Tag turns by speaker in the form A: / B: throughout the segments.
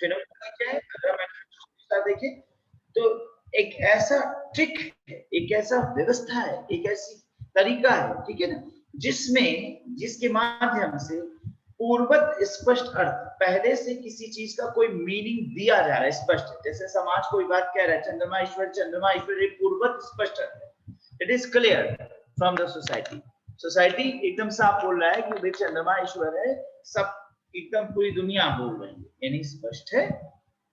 A: Phenomenology क्या है? अगर हम देखें तो एक ऐसा ट्रिक है, एक ऐसा व्यवस्था है, एक ऐसी तरीका है, ठीक है ना, जिसके माध्यम से पूर्वत स्पष्ट अर्थ, पहले से किसी चीज का कोई मीनिंग दिया जा रहा है स्पष्ट। जैसे समाज कोई बात कह रहा है चंद्रमा ईश्वर, एक पूर्वत स्पष्ट अर्थ है, it is clear from the society एकदम साफ बोल रहा है कि भाई चंद्रमा ईश्वर है, सब एकदम पूरी दुनिया बोल रही है, यानी स्पष्ट है,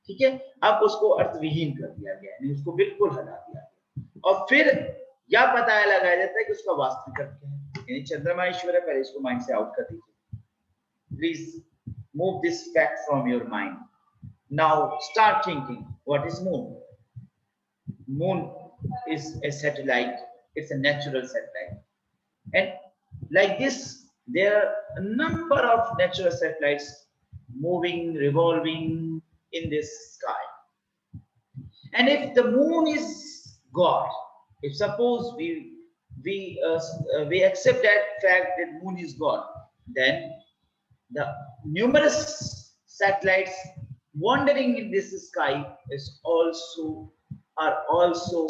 A: ठीक है। अब उसको अर्थविहीन कर दिया गया, यानी उसको बिल्कुल हटा दिया गया, और फिर यह पता लगाया जाता है कि उसका वास्तविक अर्थ क्या है, यानी चंद्रमा ईश्वर है। पहले इसको माइंड से आउट कर दीजिए, please move this fact from your mind. Now start thinking, what is moon? Moon is a satellite, it's a natural satellite, and like this there are a number of natural satellites moving, revolving in this sky. And if the moon is God, if suppose we accept that fact that moon is God, then the numerous satellites wandering in this sky are also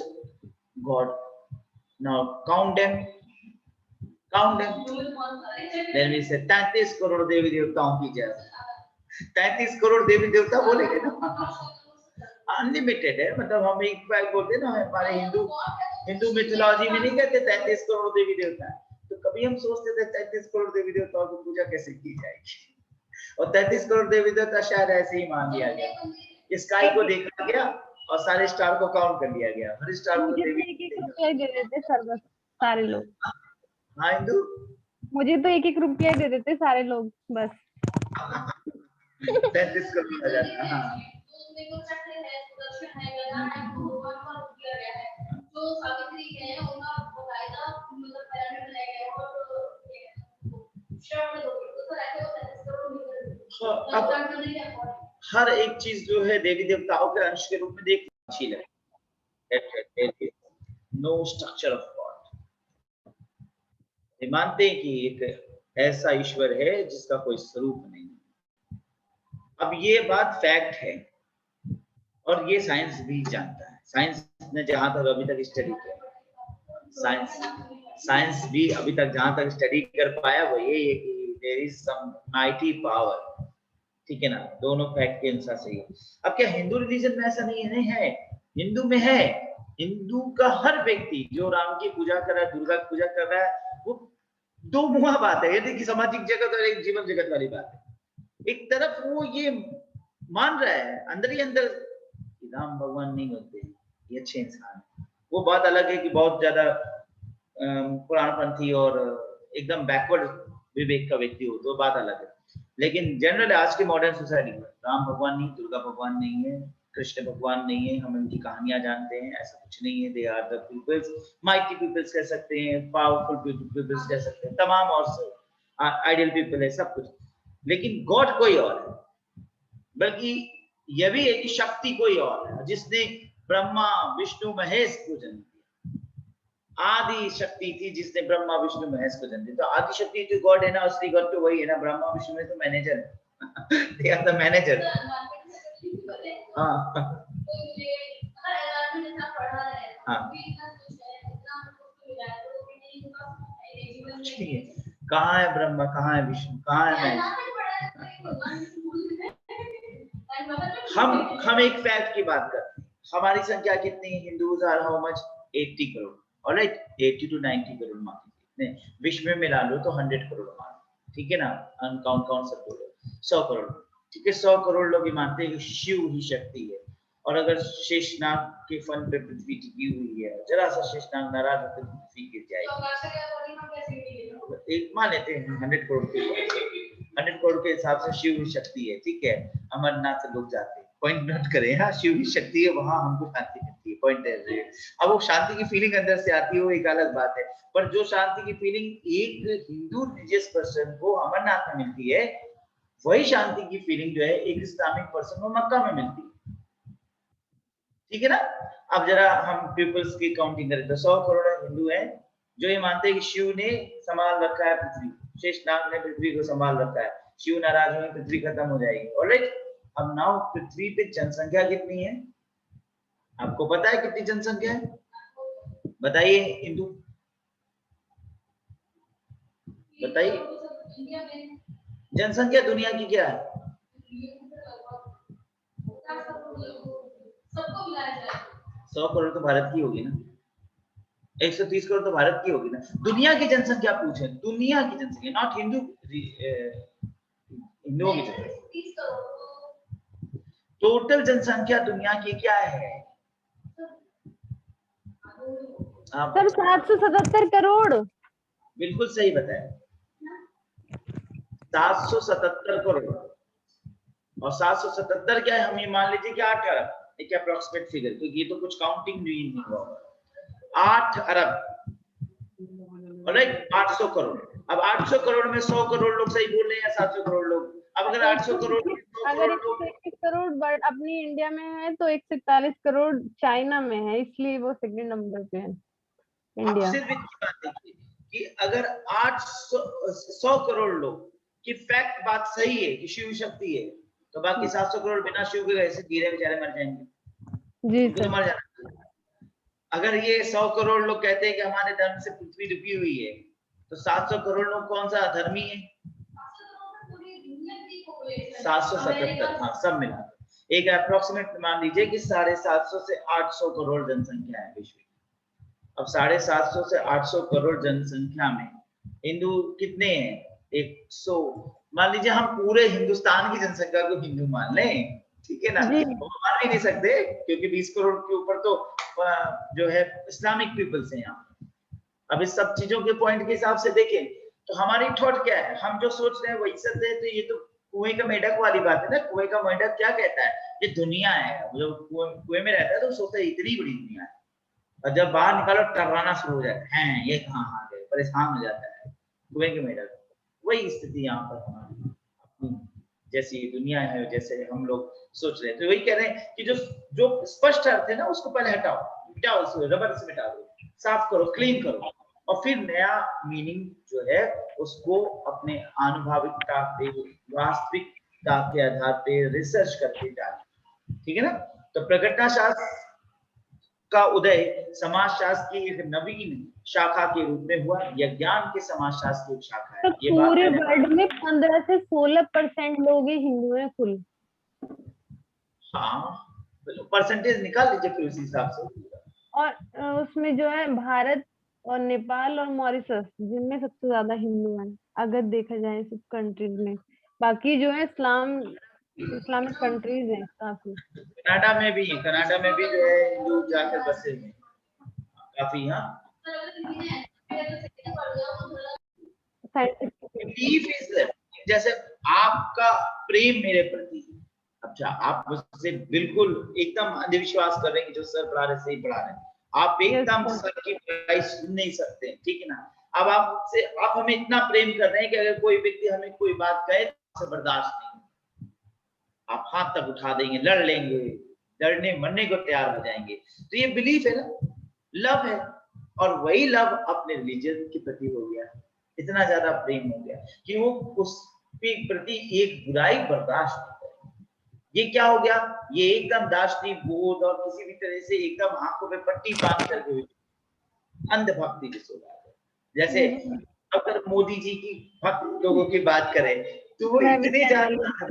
A: God. Now count them. Then we say 33 crore देवी देवताओं की जय। 33 करोड़ देवी देवता बोलेंगे ना, unlimited है, मतलब हम एक बार बोलते ना, हमारे हिंदू मिथोलॉजी में नहीं कहते 33 करोड़ देवी देवता, तो कभी हम सोचते थे 33 करोड़ देवी देवताओं की पूजा कैसे की जाएगी, और 33 करोड़ देवी देवता शायद ऐसे ही मान लिया गया, स्काई को देखा गया और सारे स्टार को काउंट कर लिया गया, हर स्टार को देवी।
B: ₹1-1 दे देते सारे लोग।
A: हाँ हिंदू,
B: मुझे तो ₹1-1 दे देते सारे लोग बस।
A: 33 करोड़ आ जाता। हाँ अब हर एक चीज जो है देवी देवताओं के अंश के रूप में देखना अच्छी लगे। नो स्ट्रक्चर ऑफ गॉड, मानते हैं कि एक ऐसा ईश्वर है जिसका कोई स्वरूप नहीं। अब ये बात फैक्ट है और ये साइंस भी जानता है। साइंस ने जहां तक अभी तक स्टडी किया, साइंस भी अभी तक जहां तक स्टडी कर पाया वो ये है कि there is some mighty power, ठीक है ना, दोनों फैक्ट के अनुसार सही है। अब क्या हिंदू रिलीजन में ऐसा नहीं है? नहीं है, हिंदू में है। हिंदू का हर व्यक्ति जो राम की पूजा कर रहा है, दुर्गा की पूजा कर रहा है, वो दो मुहा बात है, यदि कि सामाजिक जगत और एक जीवन जगत वाली बात है। एक तरफ वो ये मान रहा है अंदर ही अंदर कि राम भगवान नहीं होते, ये अच्छे इंसान है। वो बात अलग है कि बहुत ज्यादा पुराणपंथी और एकदम बैकवर्ड विवेक का व्यक्ति हो, तो बात अलग है। लेकिन जनरल आज के मॉडर्न सोसाइटी में राम भगवान नहीं, दुर्गा भगवान नहीं है, कृष्ण भगवान नहीं है, हम उनकी कहानियां जानते हैं, ऐसा कुछ नहीं है। They are the peoples, mighty peoples कह सकते हैं, पावरफुल पीपल्स कह सकते हैं, तमाम और आइडियल पीपल है, सब कुछ। लेकिन गॉड कोई और है, बल्कि यह भी है कि शक्ति कोई और है, जिसने ब्रह्मा विष्णु महेश को जन्म दिया। आदि शक्ति थी जिसने ब्रह्मा विष्णु महेश को जन्म दिया। तो आदि शक्ति जो गॉड है ना, असली गॉड तो वही है ना। ब्रह्मा विष्णु में तो मैनेजर है, दे आर द मैनेजर। हाँ कहाँ है ब्रह्मा, कहाँ है विष्णु, कहाँ है महेश? हम एक फैक्ट की बात करते हैं। हमारी संख्या कितनी है? Hindus are how much? 80 crore, alright, 80 to 90 crore मान लीजिए। विश्व में मिला लो तो 100 करोड़ मान, ठीक है ना, अनकाउंट सब बोलो 100 करोड़, ठीक है। 100 करोड़ लोग मानते हैं कि शिव ही शक्ति है। और अगर शेषनाग के फन पे पृथ्वी टिकी हुई है, जरा सा शेषनाग नाराज होकर पृथ्वी गिर जाएगी, एक मान लेते हैं 100 करोड़ के 100 करोड़ के हिसाब से शिव ही शक्ति है, ठीक है। अमरनाथ से लोग जाते हैं, पॉइंट नोट करें, हाँ, शिव ही शक्ति है, वहां हमको शांति मिलती है, पॉइंट है। अब वो शांति की फीलिंग अंदर से आती है, वो एक अलग बात है। पर जो शांति की फीलिंग एक हिंदू रिलीजियस पर्सन को अमरनाथ में मिलती है, वही शांति की फीलिंग जो है एक इस्लामिक पर्सन को मक्का में मिलती है, ठीक है ना। अब जरा हम पीपल्स की काउंटिंग करें तो 100 करोड़ हिंदू हैं जो ये मानते हैं कि शिव ने संभाल रखा है पृथ्वी, शेषनाग ने पृथ्वी को संभाल रखा है, शिव नाराज हुए पृथ्वी खत्म हो जाएगी, ऑलराइट। अब नाउ पृथ्वी पे जनसंख्या कितनी है? आपको पता है कितनी जनसंख्या है? बताइए इंदु, बताइए। जनसंख्या दुनिया की क्या है? 100 करोड़ तो भारत की होगी ना, 130 करोड़ तो भारत की होगी ना। दुनिया की जनसंख्या पूछे, दुनिया की जनसंख्या, नॉट हिंदुओं की जनसंख्या। टोटल जनसंख्या दुनिया की क्या है?
B: सर 777 करोड़।
A: बिल्कुल सही बताया, 777 करोड़। और 777 क्या है, हम ये मान लीजिए कि 8 अरब, एक अप्रोक्सीमेट फिगर, क्योंकि ये तो कुछ काउंटिंग नहीं हुआ। 8 अरब, राइट, 800 करोड़। अब 800 करोड़ में 100 करोड़ लोग सही बोल रहे हैं या 700 करोड़ लोग? अब अगर 800 करोड़ में 100
B: अगर
A: करोड़ लोग,
B: 121 करोड़ बट अपनी इंडिया में है तो 141 करोड़ चाइना में है, इसलिए वो सेकंड नंबर पे है
A: आप
B: इंडिया।
A: सिर्फ इतनी बात देखिए कि अगर 100 करोड़ लोग की फैक्ट बात सही है कि शिव शक्ति है, तो बाकी 700 करोड़ बिना शिव के कैसे गिरे बेचारे मर जाएंगे?
B: जी
A: उनको तो मर जाना। अगर ये 100 करोड़ लोग कहते हैं कि हमारे धर्म से पृथ्वी रुकी हुई है, तो 700 करोड़ लोग कौन सा धर्मी है? 777, हाँ सब मिला एक अप्रोक्सीमेट मान लीजिए कि 750 से 800 करोड़ जनसंख्या है विश्व की। अब 750 से 800 करोड़ जनसंख्या में हिंदू कितने हैं? 100, मान लीजिए हम पूरे हिंदुस्तान की जनसंख्या को हिंदू मान लें, ठीक है ना? वो मान ही नहीं सकते क्योंकि 20 करोड़ के ऊपर तो जो है इस्लामिक पीपल्स हैं यहाँ। अब इस सब चीजों के पॉइंट के हिसाब से देखें तो हमारी थॉट क्या है, हम जो सोच रहे हैं वही सच है। तो ये तो कुएं का मेढक वाली बात है ना। कुएं का मेढक क्या कहता है? ये दुनिया है। जो कुएं में रहता है तो सोचता है इतनी बड़ी दुनिया है, और जब बाहर निकालो टर्राना शुरू हो जाता है, ये कहाँ आ गए, परेशान हो जाता है कुएं के मेढक। वही स्थिति यहाँ पर हमारी अपनी जैसी दुनिया है, जैसे हम लोग सोच रहे हैं। तो वही कह रहे हैं कि जो स्पष्ट अर्थ है ना उसको पहले हटाओ, मिटाओ, उसको रबर से मिटा दो, साफ करो, क्लीन करो, और फिर नया मीनिंग जो है उसको अपने आनुभाविकता पे, वास्तविकता के आधार पे रिसर्च करके जाए, ठीक है ना? तो प्रकटना शास्त्र का उदय समाजशास्त्र की एक नवीन शाखा के रूप में हुआ। यह ज्ञान के समाजशास्त्र की एक शाखा है।
B: तो
A: ये
B: पूरे
A: बात
B: वर्ल्ड में 15 से 16% लोग ही हिंदू हैं कुल।
A: हाँ, परसेंटेज निकाल लीजिए फिर उसी हिसाब से।
B: और उसमें जो है भारत और नेपाल और मॉरिशस जिनमें सबसे ज्यादा हिंदू हैं अगर देखा जाए सब कंट्रीज में। बाकी जो है इस्लामिक कंट्रीज हैं काफी।
A: कनाडा में भी, कनाडा में भी जो है हिंदू जाकर बसे हैं काफी। हाँ, बिलीफ इज, जैसे आपका प्रेम मेरे प्रति, अच्छा आप मुझसे बिल्कुल एकदम अंधविश्वास कर रहे हैं कि जो सर पढ़ा रहे सही पढ़ा रहे हैं, आप एकदम सर की पढ़ाई सुन नहीं सकते, ठीक है ना? अब आप हमें इतना प्रेम कर रहे हैं कि अगर कोई व्यक्ति हमें कोई बात कहे तो बर्दाश्त नहीं, आप हाथ तक उठा देंगे, लड़ लेंगे, लड़ने मरने को तैयार हो जाएंगे। तो ये बिलीफ है ना, लव है। और वही लव अपने रिलीजन के प्रति हो गया, इतना ज्यादा प्रेम हो गया कि वो उसके प्रति एक बुराई बर्दाश्त नहीं करे। ये क्या हो गया? ये एकदम दार्शनिक बोध और किसी भी तरह से एकदम आंखों पे पट्टी बांध करके अंधभक्ति की शुरुआत है। जैसे अगर मोदी जी की भक्त लोगों की बात करें तो वो इतने ज्यादा,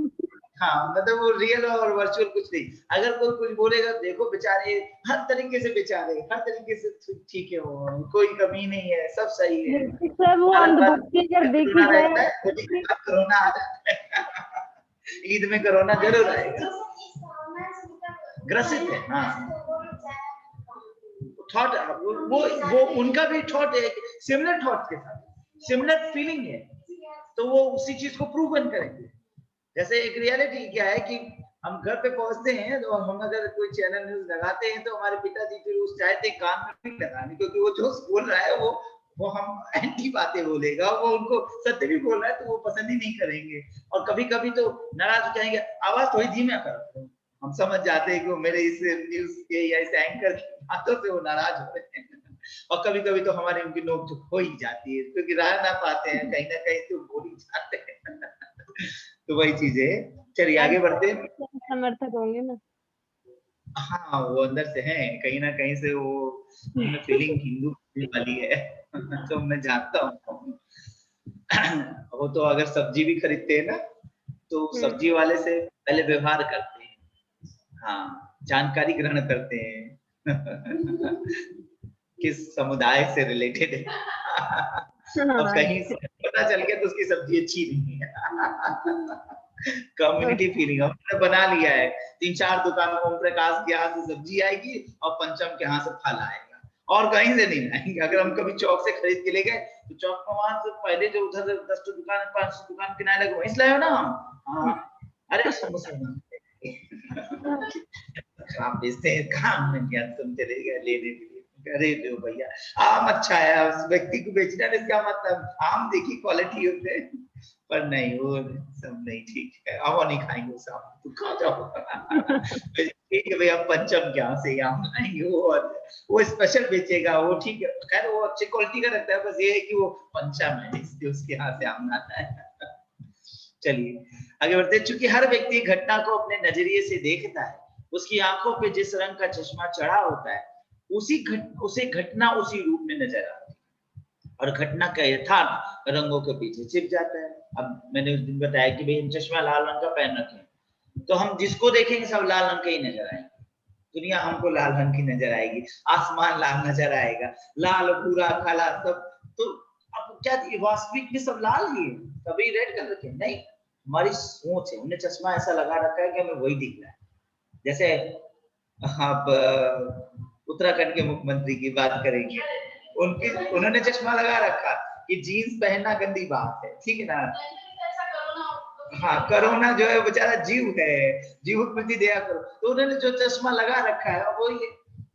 A: हाँ मतलब वो रियल और वर्चुअल कुछ नहीं। अगर कोई कुछ बोलेगा, देखो बेचारे हर तरीके से, बेचारे हर तरीके से ठीक है, वो कोई कमी नहीं है, सब सही है।
B: सब वो अंधभक्ति अगर देखी जाए,
A: कोरोना आ जाता है ईद में कोरोना जरूर आएगा, ग्रसित है। हाँ, थॉट वो उनका भी थॉट है, सिमिलर थॉट के साथ सिमिलर फीलिंग है, तो वो उसी चीज को प्रूवन करेंगे। जैसे एक रियलिटी क्या है कि हम घर पे पहुंचते हैं तो हम अगर कोई चैनल न्यूज लगाते हैं तो हमारे पिताजी फिर उस चाहते कान में नहीं लगाने, क्योंकि वो जो बोल रहा है वो हम एंटी बातें बोलेगा, वो उनको सत्य भी बोल रहा है तो वो पसंद ही नहीं करेंगे। और कभी कभी तो नाराज हो जाएंगे, आवाज थोड़ी धीमा करो। हम समझ जाते हैं कि वो मेरे इस न्यूज के या इस एंकर की बातों से वो नाराज हो रहे हैं। और कभी कभी तो हमारी उनकी नोक हो ही जाती है, क्योंकि रह ना पाते हैं, कहीं ना कहीं तो बोल ही जाते हैं। तो वही चीज है। चलिए आगे बढ़ते हैं।
B: समर्थक होंगे ना।
A: हाँ, वो अंदर से है, कहीं ना कहीं से वो उनमें फीलिंग हिंदू वाली है। तो मैं जानता हूँ। वो तो अगर सब्जी भी खरीदते हैं ना, तो सब्जी वाले से पहले व्यवहार करते हैं, हाँ, जानकारी ग्रहण करते हैं। किस समुदाय से रिलेटेड है। अब
B: हाँ,
A: कहीं से पता चल गया तो उसकी सब्जी अच्छी नहीं है। कम्युनिटी फीलिंग हमने बना लिया है। 3-4 दुकान ओम प्रकाश के यहाँ से सब्जी आएगी और पंचम के यहाँ से फल आएगा, और कहीं से नहीं आएंगे। अगर हम कभी चौक से खरीद के ले गए तो चौक में वहां से पहले जो उधर 10 दुकान 5 दुकान किनारे लगे, वहीं से लाए हो ना हम? हाँ, अरे समोसा आप बेचते हैं, काम में क्या तुम चले गए लेने के लिए? अरे लो भैया, आम अच्छा है, उस व्यक्ति को बेचना है, इसका मतलब आम देखी क्वालिटी होते हैं, पर नहीं, वो सब नहीं ठीक है, अब नहीं खाएंगे उस आम, तू खा जाओ। ठीक है भैया, पंचम के यहाँ से आम लाएंगे, वो स्पेशल बेचेगा, वो ठीक है, खैर वो अच्छी क्वालिटी का रखता है, बस ये है कि वो पंचम है, इसलिए उसके यहाँ से आम लाता है। चलिए आगे बढ़ते हैं। चूंकि हर व्यक्ति घटना को अपने नजरिए से देखता है, उसकी आंखों पे जिस रंग का चश्मा चढ़ा होता है, उसे घटना उसी रूप में नजर आती है, और घटना का यथार्थ रंगों के पीछे छिप जाता है। अब मैंने उस दिन बताया कि भाई हम चश्मा लाल रंग का पहन रखे हैं, तो हम जिसको देखेंगे सब लाल रंग के ही नजर आएंगे, दुनिया हमको लाल रंग की नजर आएगी, आसमान लाल नजर आएगा, लाल भूरा काला सब। तो अब क्या वास्तविक में सब लाल ही है, कभी रेड कलर के नहीं, हमारी सोच है, हमने चश्मा ऐसा लगा रखा है कि हमें वही दिख रहा है। जैसे आप उत्तराखंड के मुख्यमंत्री की बात करेंगे, उन्होंने चश्मा लगा रखा कि जीन्स पहनना गंदी बात है, ठीक है ना? हाँ, कोरोना जो है बेचारा जीव है, जीव के प्रति दया करो, तो उन्होंने जो चश्मा लगा रखा है वो ये,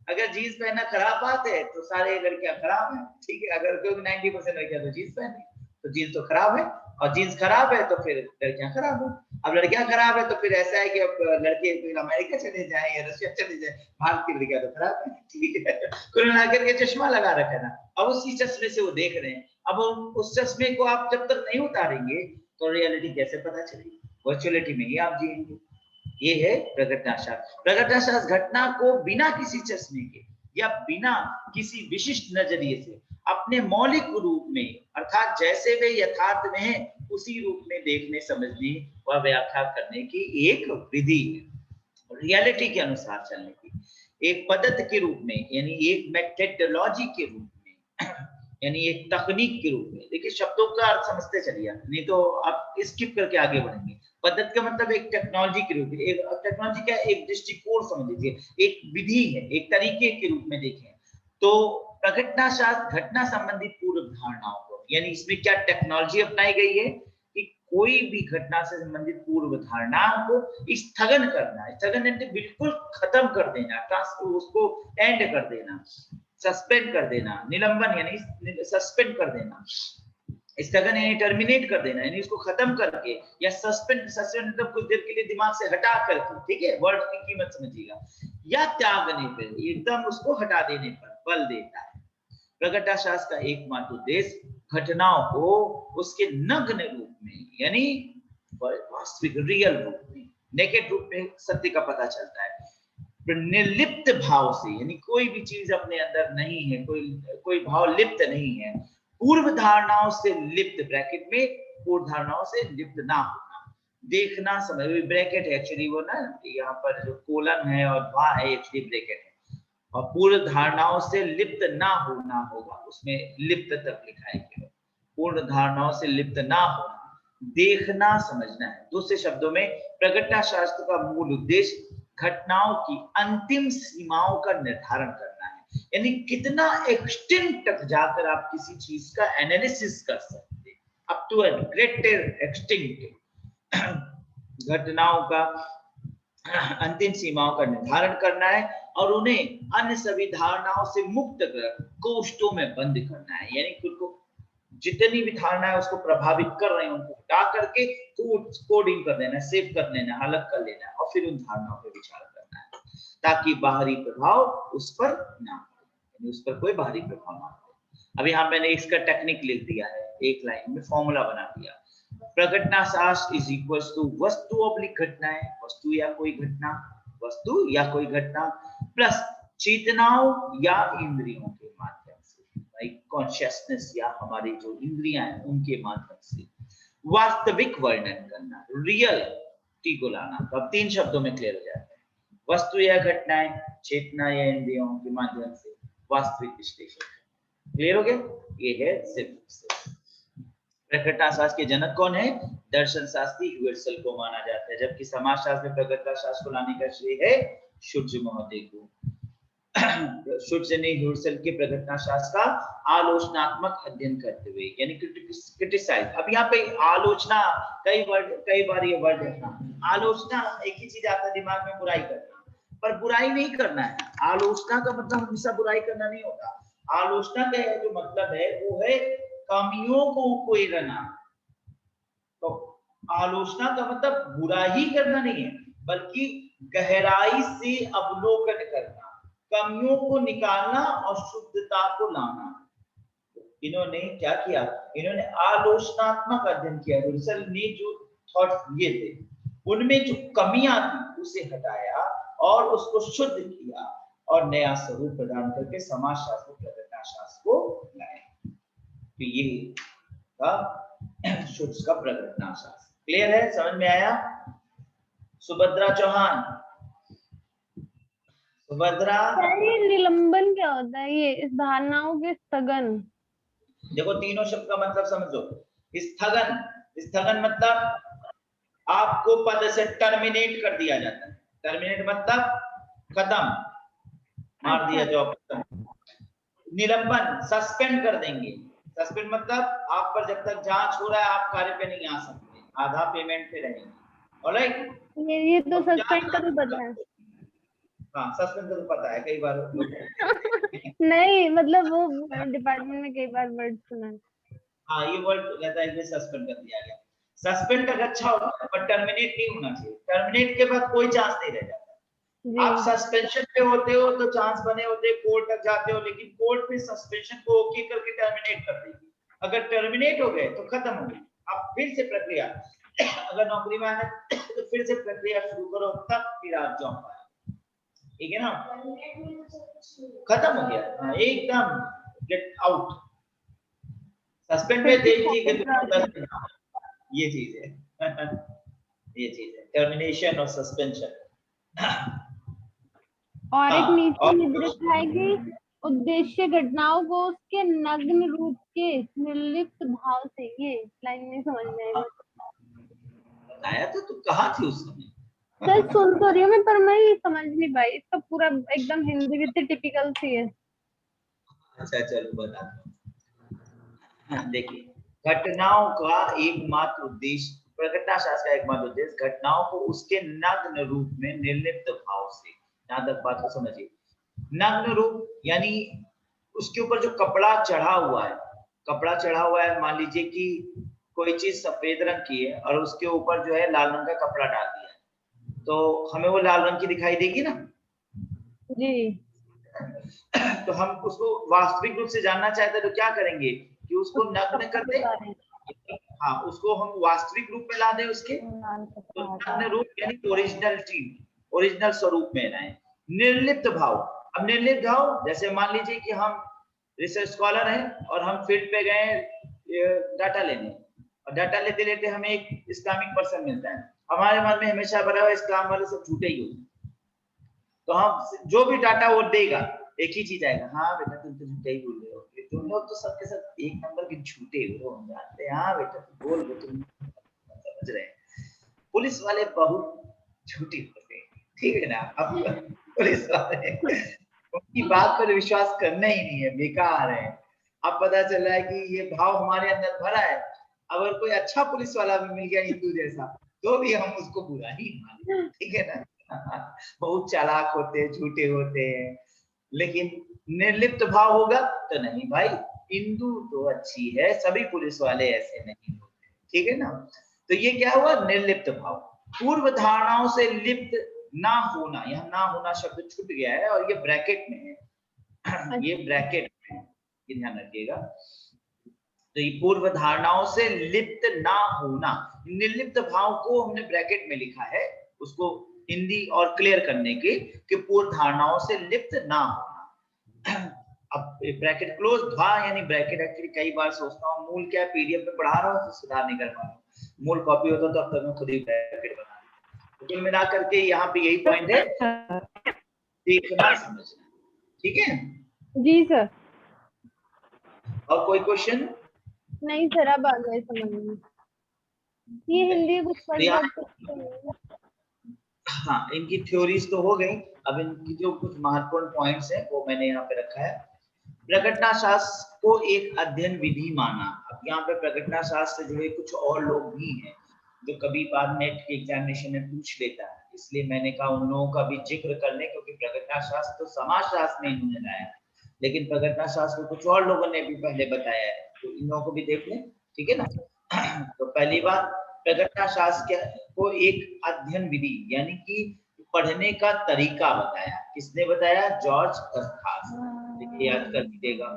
A: अगर जीन्स पहनना खराब बात है तो सारे लड़कियां खराब है, ठीक है, अगर क्योंकि 90% लड़कियां तो जीन्स पहनती, तो जीन्स तो खराब है, और जीन्स खराब है तो फिर लड़कियां खराब है। अब लड़कियां खराब है तो फिर ऐसा है कि अब लड़के फिर अमेरिका चले जाए या रशिया चले जाए, भारत की लड़कियां तो खराब है, ठीक है, कुल मिलाकर के चश्मा लगा रखा है ना, अब उसी चश्मे से वो देख रहे हैं। अब उस चश्मे को आप जब तक नहीं उतारेंगे तो रियलिटी कैसे पता चलेगी? वर्चुअलिटी में ही आप जिएंगे। ये है प्रगटनाशास्त्र। प्रगटनाशास्त्र घटना को बिना किसी चश्मे के या बिना किसी विशिष्ट नजरिए से अपने मौलिक रूप में, अर्थात जैसे वे यथार्थ में है उसी रूप में देखने, समझने व व्याख्या करने की एक विधि है, रियलिटी के अनुसार चलने की एक पद्धति के रूप में, यानी एक मेथोडोलॉजी के रूप में, यानी एक तकनीक के रूप में। देखिए शब्दों का अर्थ समझते चलिए, नहीं तो आप स्किप करके आगे बढ़ेंगे। पद्धति का मतलब एक टेक्नोलॉजी के रूप में, एक टेक्नोलॉजी का एक दृष्टिकोण समझ लीजिए, एक विधि है, एक तरीके के रूप में देखें तो प्रगटनाशास्त्र घटना संबंधी पूर्व धारणाओं को, यानी इसमें क्या टेक्नोलॉजी अपनाई गई है कि कोई भी घटना से संबंधित पूर्व धारणाओं को स्थगन करना, स्थगन बिल्कुल खत्म कर देना, उसको एंड कर देना, सस्पेंड कर देना, निलंबन यानी सस्पेंड कर देना, स्थगन यानी टर्मिनेट कर देना, यानी उसको खत्म करके, या सस्पेंड मतलब कुछ देर के लिए दिमाग से हटा करके, ठीक है, वर्ड की कीमत समझिएगा, या त्यागने पर, एकदम उसको हटा देने पर बल देता है। प्रगटनाशास्त्र का एकमात्र उद्देश्य घटनाओं को उसके नग्न रूप में, यानी वास्तविक रियल रूप में, नेकेड रूप में सत्य का पता चलता है, निर्लिप्त भाव से, यानी कोई भी चीज अपने अंदर नहीं है, कोई भाव लिप्त नहीं है, पूर्व धारणाओं से लिप्त, ब्रैकेट में पूर्व धारणाओं से लिप्त ना होना, देखना समझ, ब्रैकेट है एक्चुअली वो ना, यहाँ पर जो कोलन है और वहां है एक्चुअली ब्रैकेट है, और पूर्व धारणाओं से लिप्त ना होना होगा, उसमें लिप्त तक लिखा है केवल, पूर्ण धारणाओं से लिप्त ना होना, देखना समझना है। दूसरे शब्दों में प्रगटनाशास्त्र का मूल उद्देश्य घटनाओं की अंतिम सीमाओं का निर्धारण करना है, यानी कितना एक्सटेंट तक जाकर आप किसी चीज का एनालिसिस कर सकते हैं, up to a greater extent घटनाओं का अंतिम सीमाओं का निर्धारण करना है, और उन्हें अन्य सभी धारणाओं से मुक्त कर कोष्ठों में बंद करना है, यानी खुद को जितनी भी धारणा है उसको प्रभावित कर रहे हैं उनको हटा करके कोडिंग कर देना, सेव कर लेना, अलग कर लेना, और फिर उन धारणाओं पर विचार करना है, ताकि बाहरी प्रभाव उस पर ना पड़े, उस पर कोई बाहरी प्रभाव ना पड़े। अब यहाँ मैंने इसका टेक्निक लिख दिया है, एक लाइन में फॉर्मूला बना दिया। प्रकटनाशास्त्र इज इक्वल्स टू वस्तु ऑब्लिक घटनाएं, वस्तु या कोई घटना, वस्तु या कोई घटना प्लस चेतनाओं या इंद्रियों के माध्यम से, लाइक कॉन्शियसनेस या हमारी जो इंद्रियां हैं उनके माध्यम से वास्तविक वर्णन करना, रियलिटी को लाना। तो अब 3 शब्दों में क्लियर हो जाता है, वस्तु या घटनाएं, चेतना या इंद्रियों के माध्यम से वास्तविक विश्लेषण। क्लियर हो गया? ये है सिर्फ। प्रकटनाशास्त्र के जनक कौन है? दर्शन शास्त्री ह्युएर्सल को माना जाता है, जबकि समाजशास्त्र में प्रकटनाशास्त्र को लाने का श्रेय है शुद्ध महोदय को। शुद्ध ने ह्युएर्सल के प्रकटनाशास्त्र का आलोचनात्मक अध्ययन करते हुए, यानी क्रिटिसाइज। अब यहाँ पे आलोचना, कई बार ये वर्ड है आलोचना, एक ही चीज आता है दिमाग में, बुराई करना, पर बुराई नहीं करना है। आलोचना का मतलब हमेशा बुराई करना नहीं होता। आलोचना का जो मतलब है वो है कमियों को कोयरना। तो आलोचना का मतलब बुरा ही करना नहीं है, बल्कि गहराई से अवलोकन करना, कमियों को निकालना और शुद्धता को लाना। इन्होंने क्या किया? इन्होंने आलोचनात्मक अध्ययन किया। ह्युएर्सल ने जो थॉट्स दिए थे उनमें जो कमियां थी उसे हटाया और उसको शुद्ध किया और नया स्वरूप प्रदान करके समाजशास्त्र प्रकटनाशास्त्र को लाए। तो ये था शुद्ध का प्रकटनाशास्त्र। क्लियर है? समझ में आया? सुभद्रा चौहान, सुभद्रा।
B: ये निलंबन क्या होता है? ये इस धारणाओं के स्थगन।
A: देखो तीनों शब्द का मतलब समझो। स्थगन, स्थगन मतलब आपको पद से टर्मिनेट कर दिया जाता है। टर्मिनेट मतलब खत्म, मार दिया जॉब खत्म। निलंबन सस्पेंड कर देंगे। सस्पेंड मतलब आप पर जब तक जांच हो रहा है आप कार्य पे नहीं आ सकते, आधा पेमेंट पे रहेंगे। ऑलराइट,
B: ये तो सस्पेंड का भी पता है।
A: हाँ सस्पेंड का तो पता है, कई बार
B: नहीं मतलब वो डिपार्टमेंट में कई बार वर्ड सुना है।
A: हाँ ये वर्ड रहता है कि सस्पेंड कर दिया गया। सस्पेंड का अच्छा होता है पर टर्मिनेट नहीं होना चाहिए। टर्मिनेट के बाद कोई चांस नहीं रह जाता। आप सस्पेंशन पे होते हो तो चांस बने होते, कोर्ट तक जाते हो, लेकिन कोर्ट में सस्पेंशन को ओके करके टर्मिनेट कर देगी। अगर टर्मिनेट हो गए तो खत्म हो गई, आप फिर से प्रक्रिया अगर नौकरी में आना तो फिर से प्रक्रिया शुरू करो, तब फिर आप जॉब पाए। ठीक है ना? खत्म हो गया, हाँ एकदम गेट आउट। सस्पेंड में देखिए कि ये चीज है ये चीज है टर्मिनेशन और सस्पेंशन।
B: और एक नीचे निद्रित है कि उद्देश्य घटनाओं को उसके नग्न रूप के निर्लिप्त भाव से। ये लाइन नहीं समझ में आई।
A: बताया तो तू कहाँ थी उस समय?
B: सर सुन तो रही हूँ मैं, पर मैं समझ नहीं पाई। इसका पूरा एकदम हिंदी विद टिपिकल सी है।
A: अच्छा चलो बता दो। देखिए घटनाओं का एकमात्र उद्देश्य, प्रकटनाशास्त्र का एकमात्र उद्देश्य घटनाओं को उसके नग्न रूप में निर्लिप्त भाव से, यहाँ तक बात को समझिए। नग्न रूप यानी उसके ऊपर जो कपड़ा चढ़ा हुआ है, कपड़ा चढ़ा हुआ है, मान लीजिए कि कोई चीज सफेद रंग की है और उसके ऊपर जो है लाल रंग का कपड़ा डाल दिया है, तो हमें वो लाल रंग की दिखाई देगी ना
B: जी।
A: तो हम उसको वास्तविक रूप से जानना चाहते हैं तो क्या करेंगे कि उसको नग्न कर दें। हाँ उसको हम वास्तविक रूप में ला दें उसके, तो नग्न रूप यानी ओरिजिनलिटी, ओरिजिनल स्वरूप में लाएं। निर्लिप्त भाव, अब निर्लिप्त भाव जैसे मान लीजिए कि हम रिसर्च स्कॉलर हैं और हम फील्ड पे गए डाटा लेने, और डाटा लेते लेते हमें एक इस्लामिक पर्सन मिलता है, हमारे मन में हमेशा भरा हुआ इस्लाम वाले सब झूठे ही होते, तो हम जो भी डाटा वो देगा एक ही चीज आएगा, हाँ बेटा तुम तो झूठे ही बोल रहे हो, तुम लोग तो सबके सब एक नंबर के झूठे हो, हम जानते हैं। हाँ बेटा तुम बोल रहे, तुम समझ रहे हैं। पुलिस वाले बहुत झूठे होते हैं, ठीक है ना? अब पुलिस वाले उनकी बात पर विश्वास करना ही नहीं है, बेकार है। अब पता चल रहा है कि ये भाव हमारे अंदर भरा है। अगर कोई अच्छा पुलिस वाला भी मिल गया हिंदू जैसा तो भी हम उसको बुरा ही माने, ठीक है ना? बहुत चालाक होते हैं, झूठे होते हैं, लेकिन निर्लिप्त भाव होगा तो नहीं भाई, हिंदू तो अच्छी है, सभी पुलिस वाले ऐसे नहीं होते, ठीक है ना? तो ये क्या हुआ? निर्लिप्त भाव। पूर्व धारणाओं से लिप्त ना होना, यहाँ ना होना शब्द छूट गया है और ये ब्रैकेट में है, ये ब्रैकेट में है, ये ध्यान रखिएगा। तो ये पूर्व धारणाओं से लिप्त ना होना, निर्लिप्त भाव को हमने ब्रैकेट में लिखा है, उसको हिंदी और क्लियर करने के कि पूर्व धारणाओं से लिप्त ना होना। अब ब्रैकेट क्लोज, धा यानी ब्रैकेट एक्चुअली कई बार सोचता हूँ मूल क्या पीडीएफ में पढ़ा रहा हूँ तो सुधार नहीं कर पा रहा हूँ, मूल कॉपी होता तो अब तक मैं खुद ही ब्रैकेट बना देता। कुल मिला करके यहाँ पे यही पॉइंट है, देखना समझना, ठीक है
B: जी सर।
A: और कोई क्वेश्चन?
B: नहीं सर, अब आ गए समझ में। ये हिंदी कुछ
A: तो यहाँ
B: पढ़
A: हाँ इनकी थ्योरीज तो हो गई, अब इनकी जो कुछ महत्वपूर्ण पॉइंट्स हैं वो मैंने यहाँ पे रखा है। प्रकटना शास्त्र को एक अध्ययन विधि माना। अब यहाँ पे प्रकटना शास्त्र से जुड़े कुछ और लोग भी हैं जो कभी बार नेट के एग्जामिनेशन में पूछ लेता है, इसलिए मैंने कहा उन लोगों का भी जिक्र कर लें, क्योंकि प्रकटना शास्त्र तो समाज शास्त्र में इन्होंने लाया, लेकिन प्रकटना शास्त्र को कुछ और लोगों ने भी पहले बताया है, तो इन लोगों को भी देख लें, ठीक है ना। तो पहली बात, प्रकटना शास्त्र को एक अध्ययन विधि यानी कि पढ़ने का तरीका बताया। किसने बताया? जॉर्ज अर्थात, याद कर लीजिएगा।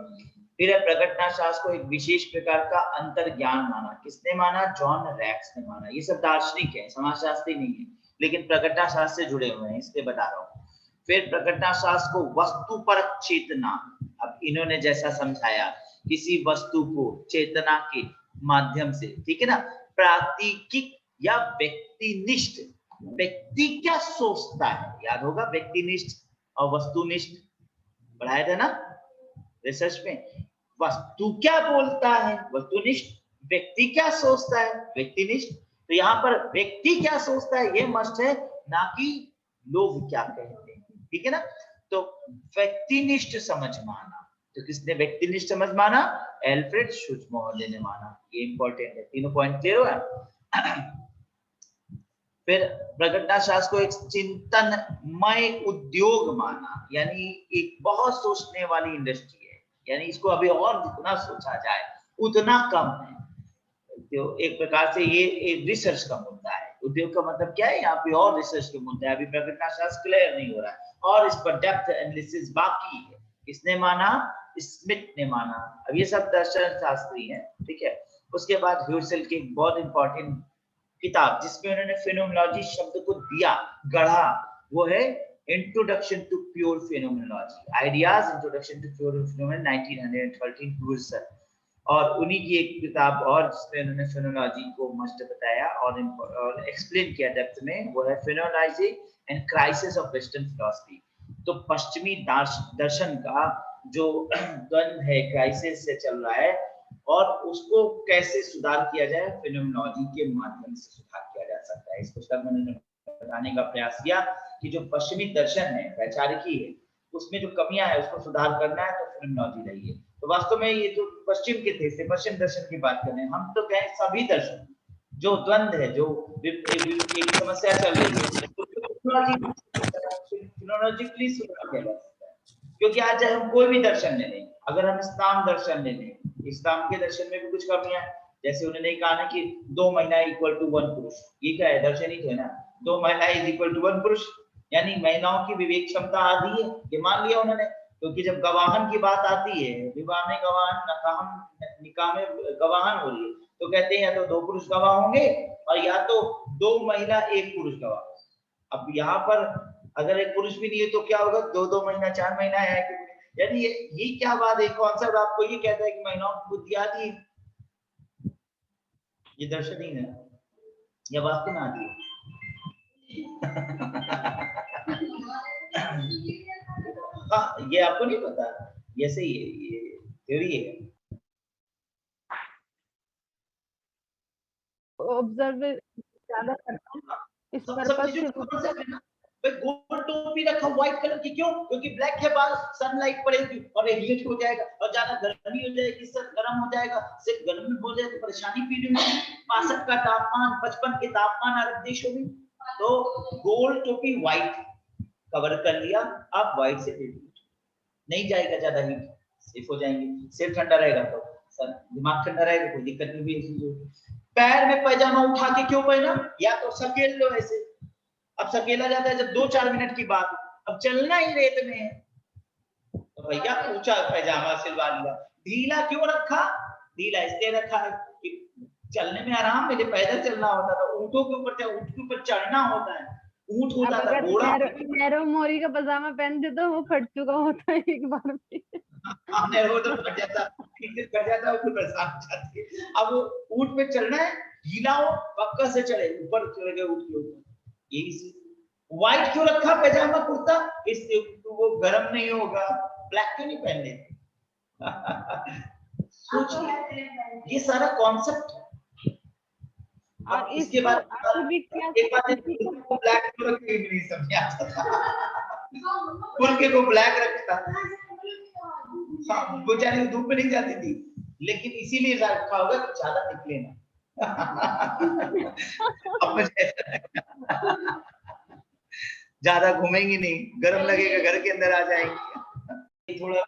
A: फिर है प्रकटना शास्त्र को एक विशेष प्रकार का अंतर्ज्ञान माना। किसने माना? जॉन रैक्स ने माना। ये सब दार्शनिक है, समाजशास्त्री नहीं है, लेकिन प्रकटना शास्त्र से जुड़े हुए हैं, इसलिए बता रहा हूँ। फिर प्रकटना शास्त्र को वस्तुपरक चेतना, अब इन्होंने जैसा समझाया किसी वस्तु को चेतना के माध्यम से, ठीक है ना, प्रातीकिक या व्यक्तिनिष्ठ, व्यक्ति क्या सोचता है, याद होगा व्यक्तिनिष्ठ और वस्तुनिष्ठ पढ़ाया था ना रिसर्च में। वस्तु क्या बोलता है वस्तुनिष्ठ, व्यक्ति क्या सोचता है व्यक्तिनिष्ठ। तो यहाँ पर व्यक्ति क्या सोचता है ये मस्ट है, ना कि लोग क्या कहते हैं, ठीक है ना। तो व्यक्तिनिष्ठ समझ माना, तो किसने व्यक्तिनिष्ठ समझ माना? एल्फ्रेड शुजमोहर ने माना। ये इंपॉर्टेंट है, तीनों पॉइंट क्लियर हुआ। फिर प्रकटना शास्त्र को एक चिंतनमय उद्योग माना, यानी एक बहुत सोचने वाली इंडस्ट्री है, यानी इसको अभी और जितना सोचा जाए उतना कम है। तो एक प्रकार से ये एक रिसर्च का मुद्दा है। उद्योग का मतलब क्या है? यहाँ पे और रिसर्च का मुद्दा है, अभी प्रकटना शास्त्र क्लियर नहीं हो रहा है और इस पर डेप्थ एनालिसिस बाकी है। किसने माना? स्मिथ ने माना। अब ये सब दर्शन शास्त्री हैं, ठीक है। उसके बाद ह्यूसेल की एक बहुत इंपॉर्टेंट किताब जिसमें उन्होंने फेनोमेनोलॉजी शब्द को दिया, गढ़ा, वो है introduction to pure phenomenology, ideas introduction to pure phenomenology 1913 Husserl. और उन्हीं की एक किताब और जिसमें उन्होंने फेनोमेनोलॉजी को मस्ट बताया और एक्सप्लेन किया डेप्थ में, वो है phenomenology and crisis of western philosophy. तो पश्चिमी दर्शन का जो द्वंद है, क्राइसिस से चल रहा है, और उसको कैसे सुधार किया जाए, फेनोमेनोलॉजी के माध्यम से सुधार किया जा सकता है। इस पुस्तक में उन्होंने बताने का प्रयास किया कि जो पश्चिमी दर्शन है, वैचारिकी है, उसमें जो कमियां है उसको सुधार करना है तो फेनोमेनोलॉजी रही है। तो वास्तव में ये जो पश्चिम के थे, पश्चिम दर्शन की बात करें हम, तो कहें सभी दर्शन जो द्वंद है, जो एक समस्या चल रही है, तो फिनोमेनोलॉजिकली सुधार किया जा सकता है। क्योंकि आज चाहे हम कोई भी दर्शन ले लें, अगर हम इस्लाम दर्शन ले लें, इस्लाम के दर्शन में भी कुछ कमियां है। जैसे उन्होंने कहा ना कि 2 महिला इक्वल टू 1 पुरुष, ये क्या है? दर्शन ही तो है ना। 2 महिला इज इक्वल टू 1 पुरुष, यानी महिलाओं की विवेक क्षमता आधी है, ये मान लिया उन्होंने। क्योंकि जब गवाहन की बात आती है, विवाह में गवाहन, निकाह में गवाहन हो रही है, तो कहते हैं या तो 2 पुरुष गवाह होंगे और या तो 2 महिला 1 पुरुष गवाह। अब यहाँ पर अगर एक पुरुष भी नहीं है तो क्या होगा? 2 महिला 4 महिला है, यानी ये क्या बात है? कॉन्सेप्ट आपको ये कहता है कि महिलाओं की बुद्धि आती है, ये दर्शन ही है या वास्तव में आती है? हाँ, ये आपको नहीं पता, ये सही है, ये थ्योरी है।
B: ऑब्जर्व ज्यादा करता हूँ इस
A: सब
B: पर्पस
A: चीजों
B: से।
A: का कॉन्सेप्ट है ना। गोल टोपी रखा व्हाइट कलर की, क्यों? क्योंकि ब्लैक के बाद सनलाइट पड़ेगी और हीट हो जाएगा और ज्यादा गर्मी हो जाएगी, सर गर्म हो जाएगा, सिर्फ गर्मी हो जाए तो परेशानी फील होगी। 62 का तापमान, 55 के तापमान अरब देशों में, तो गोल टोपी व्हाइट कवर कर लिया, आप व्हाइट से नहीं जाएगा ज्यादा हीट, सेफ हो जाएंगे, सिर ठंडा रहेगा तो सर दिमाग ठंडा रहेगा, कोई दिक्कत नहीं भी। पैर में पैजामा उठा के क्यों पहना? या तो सकेल लो ऐसे, अब सकेला जाता है जब 2-4 मिनट की बात, अब चलना ही रेत में है तो भैया ऊंचा पैजामा सिलवा लिया। ढीला क्यों रखा? ढीला इसलिए रखा है कि चलने में आराम मिले, पैदल चलना होता था, ऊँटों के ऊपर चढ़ना होता है, ऊँट
B: अब
A: होता था,
B: अगर
A: घोड़ा
B: नेरो मोरी का पजामा पहनते तो वो फट चुका होता है एक बार में।
A: हमने वो तो फट जाता, फट जाता और फिर परेशान हो जाती है। अब वो ऊँट पे चलना है, ढीला हो, पक्का से चढ़े, ऊपर चढ़ गए ऊँट के ऊपर। यही व्हाइट क्यों रखा पैजामा कुर्ता? इससे वो गर्म नहीं होगा। ब्लैक क्यों नहीं पहन लेते? सोचिए, ये सारा कॉन्सेप्ट है।
B: और
A: अब इसके बाद
B: अभी क्या
A: एक बात है, को ब्लैक क्यों रखे नहीं समझ आता था। फुल को ब्लैक रखता, हाँ बेचारी धूप में नहीं जाती थी, लेकिन इसीलिए रखा होगा कि ज्यादा निकले ना। अब मुझे ज्यादा घूमेंगी नहीं, गर्म लगेगा, घर के अंदर आ जाएंगी। थोड़ा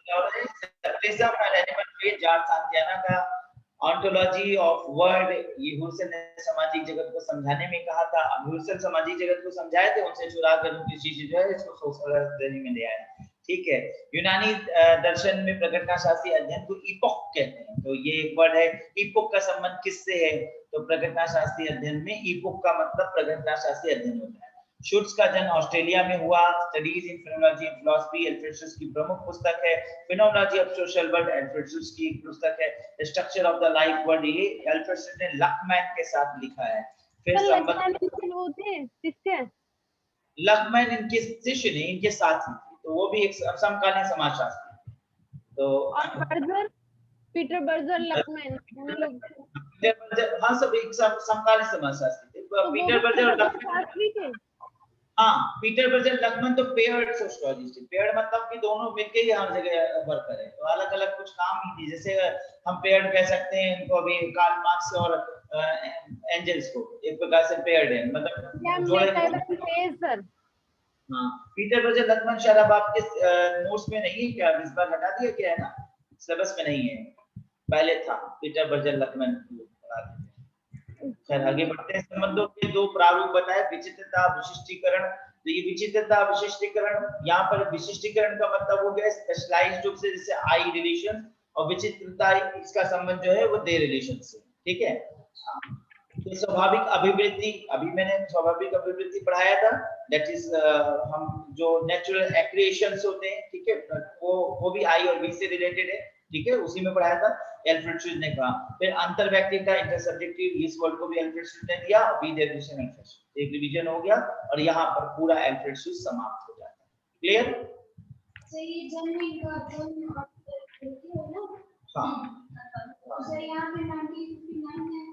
A: जॉर्ज सांतियाना का ऑन्टोलॉजी ऑफ वर्ड, ये हुर्सल ने सामाजिक जगत को समझाने में कहा था। अब हुर्सल सामाजिक जगत को समझाए थे, उनसे चुरा कर उनकी चीजें जो है इसको सोशल श्रेणी में ले आए। ठीक है, यूनानी दर्शन में प्रकटनाशास्त्री अध्ययन को इपोक कहते हैं। तो ये एक वर्ड है, इपोक का संबंध किससे है? तो प्रकटनाशास्त्री अध्ययन में इपोक का मतलब प्रकटनाशास्त्री अध्ययन होता है। शुट्स का जन्म ऑस्ट्रेलिया में हुआ। Studies in phenology and philosophy Alfred Schutz की प्रमुख पुस्तक है। Phenology of social world Alfred Schutz की पुस्तक है। Structure of the life word ये अल्फ्रेड शुट्स ने लकमैन के साथ लिखा है। फिर लकमैन इनके शिष्य नहीं, इनके साथी, तो वो भी एक समकालीन समाजशास्त्री। तो
B: और बर्जर, पीटर बर्जर, लकमैन,
A: हाँ सब एक समकालीन समाजशास्त्री थे। पीटर बर्जर और लकमैन, हाँ पीटर बर्जर लकमैन तो पेयर्ड सोशियोलॉजिस्ट है। पेयर्ड मतलब कि दोनों मिलके ही हर जगह वर्क करें, तो अलग अलग कुछ काम ही थी। जैसे हम पेयर्ड कह सकते हैं इनको, अभी कार्ल मार्क्स और एंजल्स को एक प्रकार से पेयर्ड है, मतलब जोड़े। हाँ पीटर बर्जर लकमैन शायद अब आपके नोट्स में नहीं है क्या? इस बार हटा दिया गया है ना, सिलेबस में नहीं है, पहले था पीटर बर्जर लकमैन। खैर आगे बढ़ते हैं। संबंधों के दो प्रारूप बताए, विचित्रता, विशिष्टीकरण। तो ये विचित्रता, विशिष्टीकरण, यहाँ पर विशिष्टीकरण का मतलब हो गया स्पेशलाइज्ड रूप से, जैसे आई रिलेशन, और विचित्रता इसका संबंध जो है वो दे रिलेशन से। ठीक है, तो स्वाभाविक अभिवृद्धि, अभी मैंने स्वाभाविक अभिवृद्धि पढ़ाया था, दैट इज हम जो नेचुरल एक्रिएशंस होते हैं, ठीक है, वो भी आई और बी से रिलेटेड है। ठीक है, उसी में पढ़ाया था, अल्फ्रेड शुट्ज ने कहा। फिर अंतरव्यक्तिगत इंटरसब्जेक्टिव, इस वर्ड को भी अल्फ्रेड शुट्ज ने दिया, बी डेफिनेशन अल्फ्रेड, एक रिवीजन हो गया और यहाँ पर पूरा अल्फ्रेड शुट्ज समाप्त हो जाता है। क्लियर?
C: सही जन्म का जन्म है ना?
A: हाँ,
C: तो सही यहाँ पे 1959 है।